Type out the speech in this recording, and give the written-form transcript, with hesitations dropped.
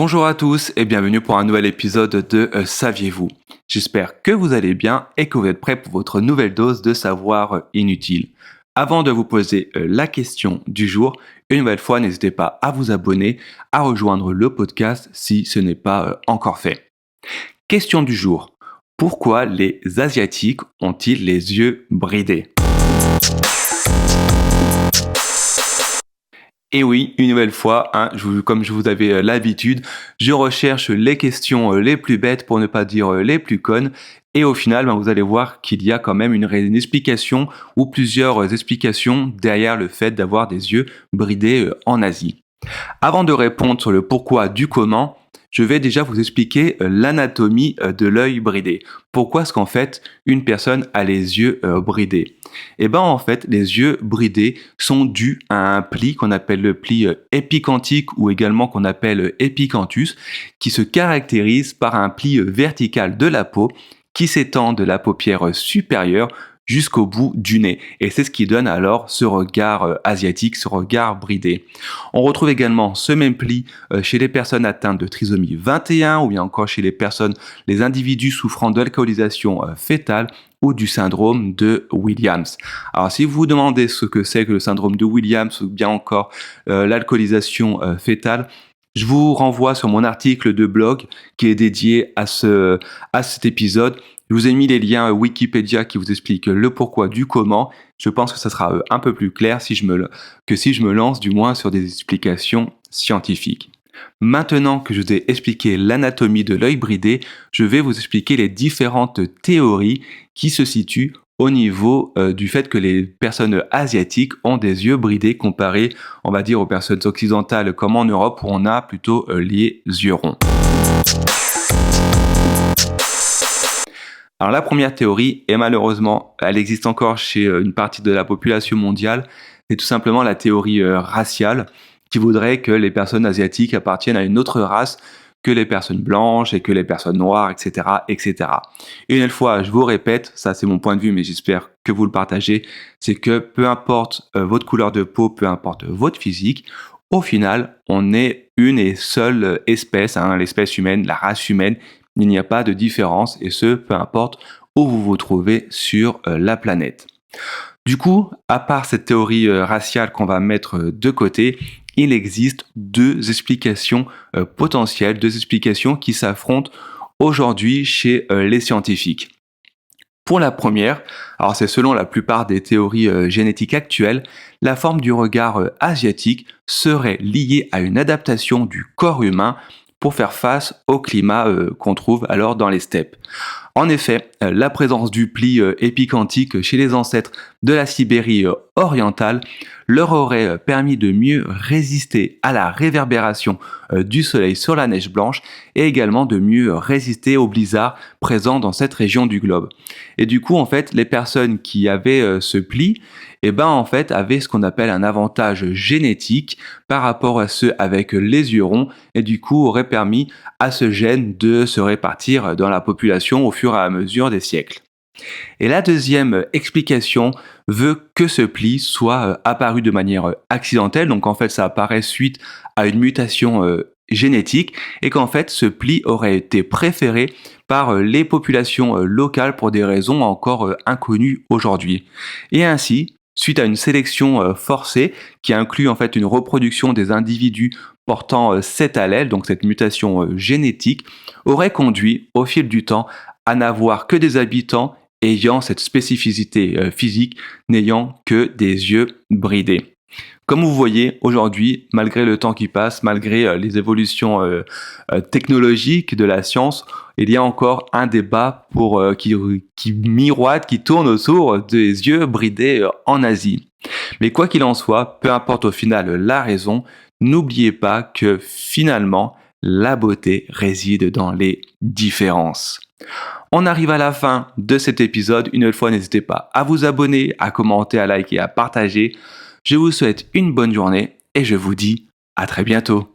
Bonjour à tous et bienvenue pour un nouvel épisode de Saviez-vous? J'espère que vous allez bien et que vous êtes prêts pour votre nouvelle dose de savoir inutile. Avant de vous poser la question du jour, une nouvelle fois, n'hésitez pas à vous abonner, à rejoindre le podcast si ce n'est pas encore fait. Question du jour. Pourquoi les Asiatiques ont-ils les yeux bridés? Et oui, une nouvelle fois, comme je vous avais l'habitude, je recherche les questions les plus bêtes pour ne pas dire les plus connes. Et au final, vous allez voir qu'il y a quand même une explication ou plusieurs explications derrière le fait d'avoir des yeux bridés en Asie. Avant de répondre sur le pourquoi du comment, je vais déjà vous expliquer l'anatomie de l'œil bridé. Pourquoi est-ce qu'en fait une personne a les yeux bridés? En fait, les yeux bridés sont dus à un pli qu'on appelle le pli épicantique ou également qu'on appelle épicanthus, qui se caractérise par un pli vertical de la peau qui s'étend de la paupière supérieure jusqu'au bout du nez. Et c'est ce qui donne alors ce regard asiatique, ce regard bridé. On retrouve également ce même pli chez les personnes atteintes de trisomie 21 ou bien encore chez les individus souffrant d'alcoolisation fétale ou du syndrome de Williams. Alors si vous vous demandez ce que c'est que le syndrome de Williams ou bien encore l'alcoolisation fétale, je vous renvoie sur mon article de blog qui est dédié à cet épisode. Je vous ai mis les liens Wikipédia qui vous expliquent le pourquoi du comment. Je pense que ça sera un peu plus clair si je me lance du moins sur des explications scientifiques. Maintenant que je vous ai expliqué l'anatomie de l'œil bridé, je vais vous expliquer les différentes théories qui se situent au niveau du fait que les personnes asiatiques ont des yeux bridés comparés, on va dire, aux personnes occidentales comme en Europe où on a plutôt les yeux ronds. Alors la première théorie, et malheureusement elle existe encore chez une partie de la population mondiale, c'est tout simplement la théorie raciale qui voudrait que les personnes asiatiques appartiennent à une autre race que les personnes blanches et que les personnes noires, etc., etc. Et une fois, je vous répète, ça c'est mon point de vue, mais j'espère que vous le partagez, c'est que peu importe votre couleur de peau, peu importe votre physique, au final, on est une et seule espèce, l'espèce humaine, la race humaine. Il n'y a pas de différence et ce, peu importe où vous vous trouvez sur la planète. Du coup, à part cette théorie raciale qu'on va mettre de côté, il existe deux explications potentielles, deux explications qui s'affrontent aujourd'hui chez les scientifiques. Pour la première, alors c'est selon la plupart des théories génétiques actuelles, la forme du regard asiatique serait liée à une adaptation du corps humain pour faire face au climat qu'on trouve alors dans les steppes. En effet, la présence du pli épicantique chez les ancêtres de la Sibérie orientale leur aurait permis de mieux résister à la réverbération du soleil sur la neige blanche et également de mieux résister aux blizzards présents dans cette région du globe. Et du coup, en fait, les personnes qui avaient ce pli, avaient ce qu'on appelle un avantage génétique par rapport à ceux avec les yeux ronds et du coup auraient permis à ce gène de se répartir dans la population au fur et à mesure des siècles. Et la deuxième explication veut que ce pli soit apparu de manière accidentelle, donc en fait ça apparaît suite à une mutation génétique et qu'en fait ce pli aurait été préféré par les populations locales pour des raisons encore inconnues aujourd'hui. Et ainsi, suite à une sélection forcée qui inclut en fait une reproduction des individus portant cet allèle, donc cette mutation génétique, aurait conduit au fil du temps à n'avoir que des habitants ayant cette spécificité physique, n'ayant que des yeux bridés. Comme vous voyez, aujourd'hui, malgré le temps qui passe, malgré les évolutions technologiques de la science, il y a encore un débat qui miroite, qui tourne autour des yeux bridés en Asie. Mais quoi qu'il en soit, peu importe au final la raison, n'oubliez pas que finalement, la beauté réside dans les différences. On arrive à la fin de cet épisode. Une fois, n'hésitez pas à vous abonner, à commenter, à liker, à partager. Je vous souhaite une bonne journée et je vous dis à très bientôt.